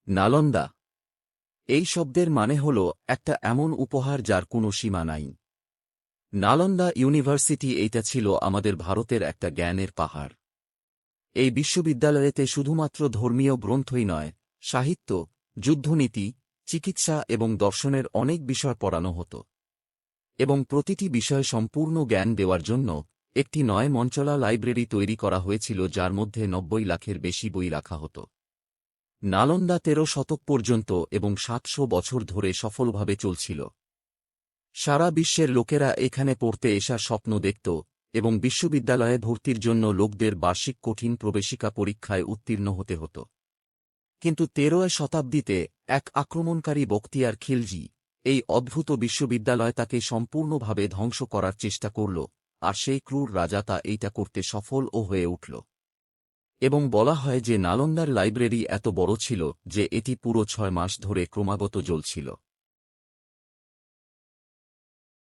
নালন্দা এই শব্দের মানে হল একটা এমন উপহার যার কোনো সীমা নাই। নালন্দা ইউনিভার্সিটি এইটা ছিল আমাদের ভারতের একটা জ্ঞানের পাহাড়। এই বিশ্ববিদ্যালয়েতে শুধুমাত্র ধর্মীয় গ্রন্থই নয়, সাহিত্য, যুদ্ধনীতি, চিকিৎসা এবং দর্শনের অনেক বিষয় পড়ানো হতো। এবং প্রতিটি বিষয়ে সম্পূর্ণ জ্ঞান দেওয়ার জন্য একটি ৯ মঞ্চলা লাইব্রেরি তৈরি করা হয়েছিল, যার মধ্যে ৯০ লাখের বেশি বই রাখা হতো। নালন্দা ১৩ শতক পর্যন্ত এবং ৭০০ বছর ধরে সফলভাবে চলছিল। সারা বিশ্বের লোকেরা এখানে পড়তে আসার স্বপ্ন দেখত এবং বিশ্ববিদ্যালয়ে ভর্তির জন্য লোকদের বার্ষিক কঠিন প্রবেশিকা পরীক্ষায় উত্তীর্ণ হতে হতো। কিন্তু ১৩ শতাব্দীতে এক আক্রমণকারী বখতিয়ার খিলজি এই অদ্ভুত বিশ্ববিদ্যালয় তাকে সম্পূর্ণভাবে ধ্বংস করার চেষ্টা করল, আর সেই ক্রূর রাজা তা এইটা করতে সফল ও হয়ে উঠল। এবং বলা হয় যে নালন্দার লাইব্রেরি এত বড় ছিল যে এটি পুরো ৬ মাস ধরে ক্রমাগত জ্বলছিল।